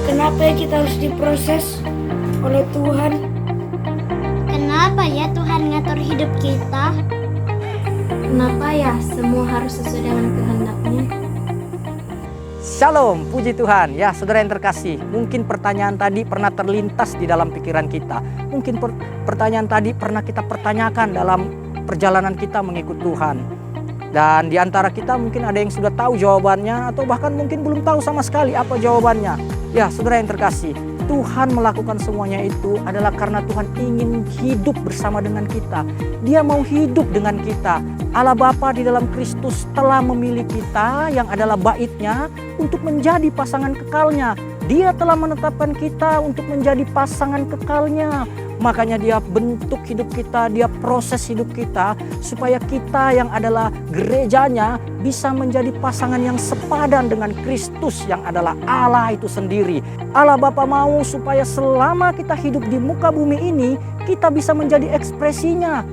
Kenapa ya kita harus diproses oleh Tuhan? Kenapa ya Tuhan ngatur hidup kita? Kenapa ya semua harus sesuai dengan kehendak-Nya? Shalom, puji Tuhan. Ya, saudara yang terkasih, mungkin pertanyaan tadi pernah terlintas di dalam pikiran kita. Mungkin pertanyaan tadi pernah kita pertanyakan dalam perjalanan kita mengikut Tuhan. Dan di antara kita mungkin ada yang sudah tahu jawabannya atau bahkan mungkin belum tahu sama sekali apa jawabannya. Ya, saudara yang terkasih, Tuhan melakukan semuanya itu adalah karena Tuhan ingin hidup bersama dengan kita. Dia mau hidup dengan kita. Allah Bapa di dalam Kristus telah memilih kita yang adalah bait-Nya untuk menjadi pasangan kekalnya. Dia telah menetapkan kita untuk menjadi pasangan kekalnya. Makanya Dia bentuk hidup kita, Dia proses hidup kita supaya kita yang adalah gerejanya bisa menjadi pasangan yang sepadan dengan Kristus yang adalah Allah itu sendiri. Allah Bapa mau supaya selama kita hidup di muka bumi ini, kita bisa menjadi ekspresinya.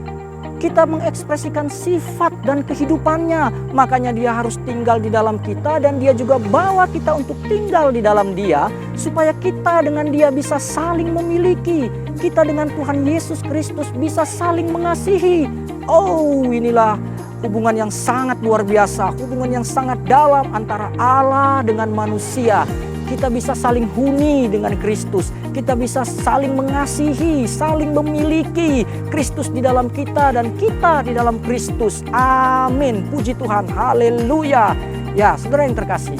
Kita mengekspresikan sifat dan kehidupannya. Makanya Dia harus tinggal di dalam kita dan Dia juga bawa kita untuk tinggal di dalam Dia supaya kita dengan Dia bisa saling memiliki. Kita dengan Tuhan Yesus Kristus bisa saling mengasihi. Oh, inilah hubungan yang sangat luar biasa, hubungan yang sangat dalam antara Allah dengan manusia. Kita bisa saling huni dengan Kristus. Kita bisa saling mengasihi, saling memiliki Kristus di dalam kita dan kita di dalam Kristus. Amin. Puji Tuhan. Haleluya. Ya, saudara yang terkasih,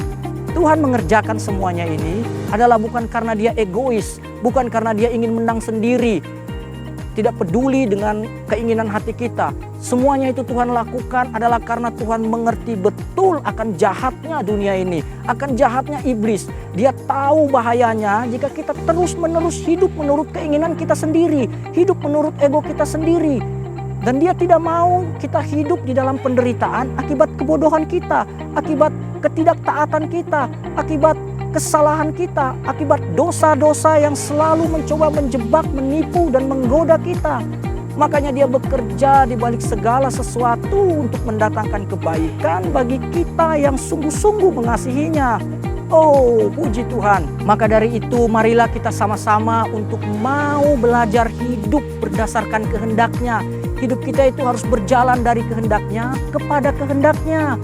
Tuhan mengerjakan semuanya ini adalah bukan karena Dia egois, bukan karena Dia ingin menang sendiri, tidak peduli dengan keinginan hati kita. Semuanya itu Tuhan lakukan adalah karena Tuhan mengerti betul akan jahatnya dunia ini, akan jahatnya iblis. Dia tahu bahayanya jika kita terus-menerus hidup menurut keinginan kita sendiri, hidup menurut ego kita sendiri. Dan Dia tidak mau kita hidup di dalam penderitaan akibat kebodohan kita, akibat ketidaktaatan kita, akibat kesalahan kita, akibat dosa-dosa yang selalu mencoba menjebak, menipu, dan menggoda kita. Makanya Dia bekerja di balik segala sesuatu untuk mendatangkan kebaikan bagi kita yang sungguh-sungguh mengasihinya. Oh, puji Tuhan. Maka dari itu marilah kita sama-sama untuk mau belajar hidup berdasarkan kehendak-Nya. Hidup kita itu harus berjalan dari kehendak-Nya kepada kehendak-Nya.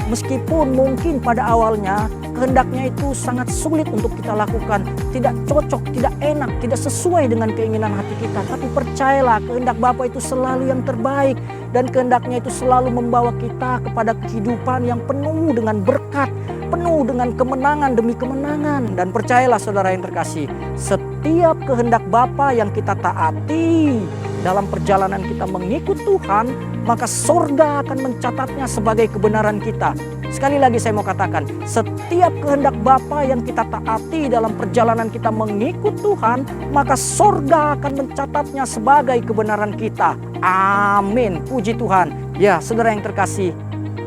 Meskipun mungkin pada awalnya kehendak-Nya itu sangat sulit untuk kita lakukan, tidak cocok, tidak enak, tidak sesuai dengan keinginan hati kita. Tapi percayalah, kehendak Bapa itu selalu yang terbaik dan kehendak-Nya itu selalu membawa kita kepada kehidupan yang penuh dengan berkat, penuh dengan kemenangan demi kemenangan. Dan percayalah saudara yang terkasih, setiap kehendak Bapa yang kita taati dalam perjalanan kita mengikut Tuhan, maka sorga akan mencatatnya sebagai kebenaran kita. Sekali lagi saya mau katakan, setiap kehendak Bapa yang kita taati dalam perjalanan kita mengikut Tuhan, maka sorga akan mencatatnya sebagai kebenaran kita. Amin. Puji Tuhan. Ya, saudara yang terkasih,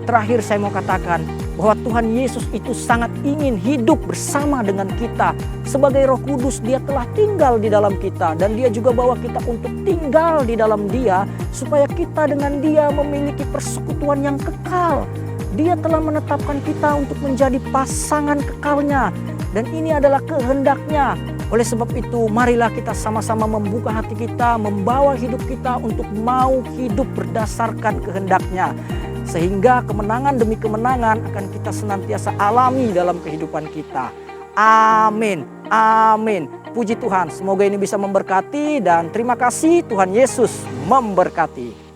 terakhir saya mau katakan bahwa Tuhan Yesus itu sangat ingin hidup bersama dengan kita. Sebagai Roh Kudus, Dia telah tinggal di dalam kita dan Dia juga bawa kita untuk tinggal di dalam Dia supaya kita dengan Dia memiliki persekutuan yang kekal. Dia telah menetapkan kita untuk menjadi pasangan kekalnya dan ini adalah kehendak-Nya. Oleh sebab itu, marilah kita sama-sama membuka hati kita, membawa hidup kita untuk mau hidup berdasarkan kehendak-Nya. Sehingga kemenangan demi kemenangan akan kita senantiasa alami dalam kehidupan kita. Amin. Amin. Puji Tuhan. Semoga ini bisa memberkati dan terima kasih. Tuhan Yesus memberkati.